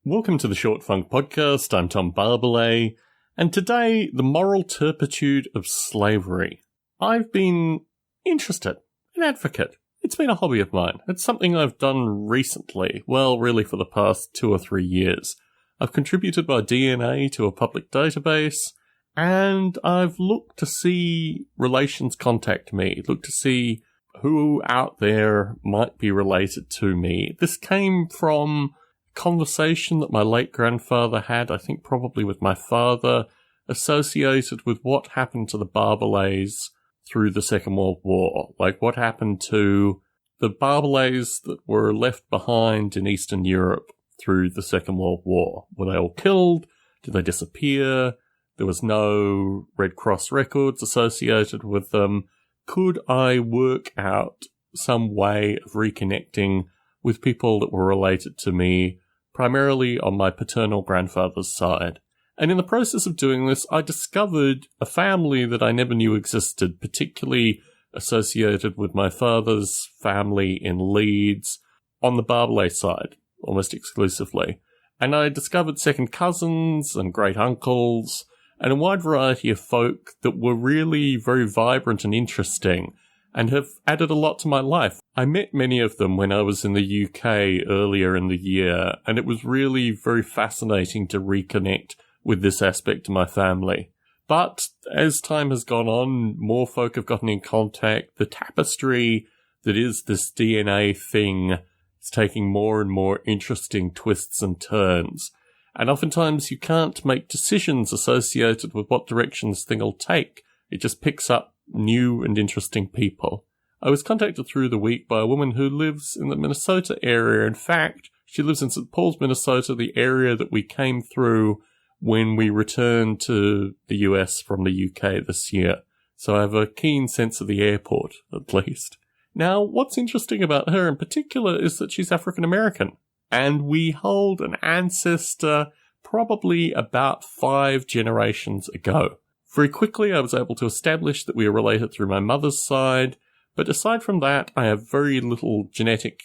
Welcome to the Short Funk Podcast. I'm Tom Barbalet, and today, the moral turpitude of slavery. I've been interested, an advocate. It's been a hobby of mine. It's something I've done recently, well, really for the past 2 or 3 years. I've contributed my DNA to a public database, and I've looked to see relations contact me, looked to see who out there might be related to me. This came from conversation that my late grandfather had, I think probably with my father, associated with what happened to the Barbalets through the Second World War. Like what happened to the Barbalets that were left behind in Eastern Europe through the Second World War. Were they all killed? Did they disappear? There was no Red Cross records associated with them. Could I work out some way of reconnecting with people that were related to me, primarily on my paternal grandfather's side? And in the process of doing this, I discovered a family that I never knew existed, particularly associated with my father's family in Leeds, on the Barbalet side, almost exclusively. And I discovered second cousins and great uncles, and a wide variety of folk that were really very vibrant and interesting, and have added a lot to my life. I met many of them when I was in the UK earlier in the year, and it was really very fascinating to reconnect with this aspect of my family. But as time has gone on, more folk have gotten in contact. The tapestry that is this DNA thing is taking more and more interesting twists and turns. And oftentimes you can't make decisions associated with what direction this thing will take. It just picks up new and interesting people. I was contacted through the week by a woman who lives in the Minnesota area. In fact, she lives in St. Paul's, Minnesota, the area that we came through when we returned to the US from the UK this year. So I have a keen sense of the airport, at least. Now, what's interesting about her in particular is that she's African American. And we hold an ancestor probably about 5 generations ago. Very quickly, I was able to establish that we are related through my mother's side, but aside from that, I have very little genetic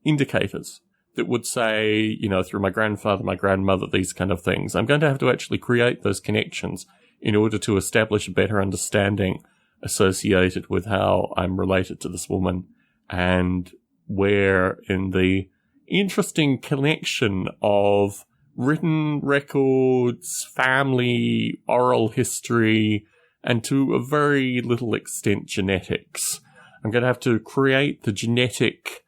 indicators that would say, through my grandfather, my grandmother, these kind of things. I'm going to have to actually create those connections in order to establish a better understanding associated with how I'm related to this woman and where in the interesting connection of written records, family, oral history, and to a very little extent genetics. I'm going to have to create the genetic,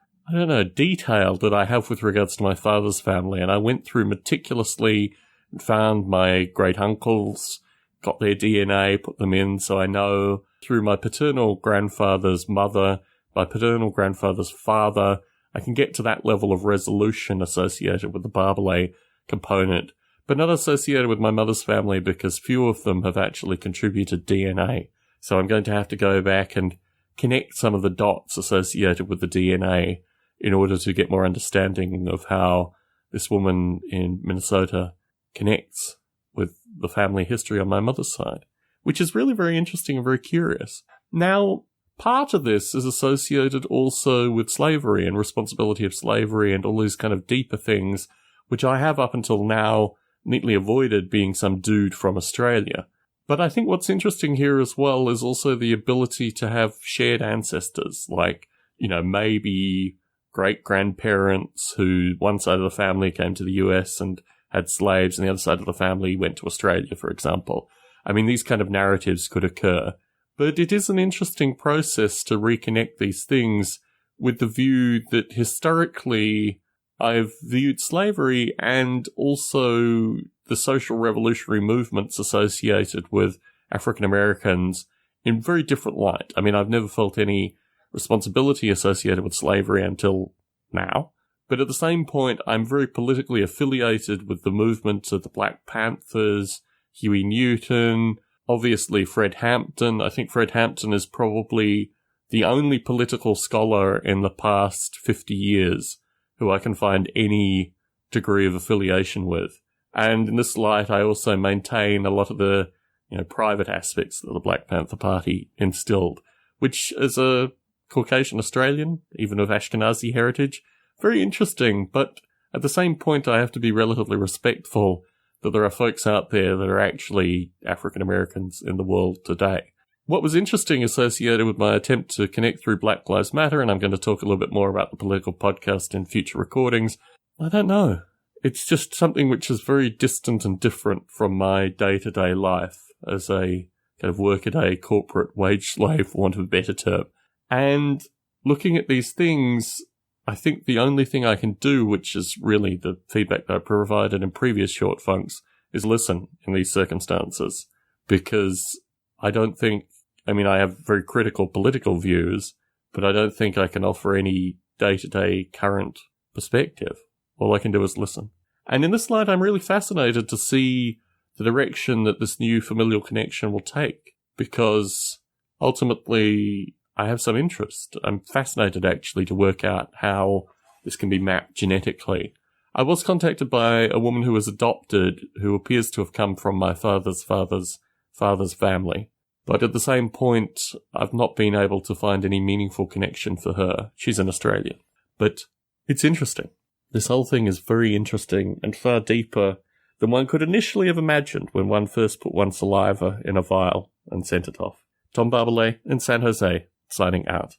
detail that I have with regards to my father's family. And I went through meticulously and found my great uncles, got their DNA, put them in, so I know through my paternal grandfather's mother, my paternal grandfather's father, I can get to that level of resolution associated with the Barbalet component, but not associated with my mother's family because few of them have actually contributed DNA. So I'm going to have to go back and connect some of the dots associated with the DNA in order to get more understanding of how this woman in Minnesota connects with the family history on my mother's side, which is really very interesting and very curious. Now, part of this is associated also with slavery and responsibility of slavery and all these kind of deeper things, which I have up until now neatly avoided being some dude from Australia. But I think what's interesting here as well is also the ability to have shared ancestors, like, maybe great-grandparents who one side of the family came to the US and had slaves and the other side of the family went to Australia, for example. I mean, these kind of narratives could occur. But it is an interesting process to reconnect these things with the view that historically I've viewed slavery and also the social revolutionary movements associated with African Americans in very different light. I mean, I've never felt any responsibility associated with slavery until now. But at the same point, I'm very politically affiliated with the movement of the Black Panthers, Huey Newton, obviously Fred Hampton. I think Fred Hampton is probably the only political scholar in the past 50 years who I can find any degree of affiliation with. And in this light, I also maintain a lot of the private aspects that the Black Panther Party instilled, which as a Caucasian Australian, even of Ashkenazi heritage, very interesting, but at the same point, I have to be relatively respectful that there are folks out there that are actually African Americans in the world today. What was interesting associated with my attempt to connect through Black Lives Matter, and I'm going to talk a little bit more about the political podcast in future recordings, I don't know. It's just something which is very distant and different from my day-to-day life as a kind of workaday corporate wage slave, for want of a better term. And looking at these things, I think the only thing I can do, which is really the feedback that I provided in previous short funks, is listen in these circumstances. Because I don't think, I have very critical political views, but I don't think I can offer any day-to-day current perspective. All I can do is listen. And in this light, I'm really fascinated to see the direction that this new familial connection will take, because ultimately I have some interest. I'm fascinated actually to work out how this can be mapped genetically. I was contacted by a woman who was adopted, who appears to have come from my father's family. But at the same point, I've not been able to find any meaningful connection for her. She's an Australian. But it's interesting. This whole thing is very interesting and far deeper than one could initially have imagined when one first put one's saliva in a vial and sent it off. Tom Barbalet in San Jose, signing out.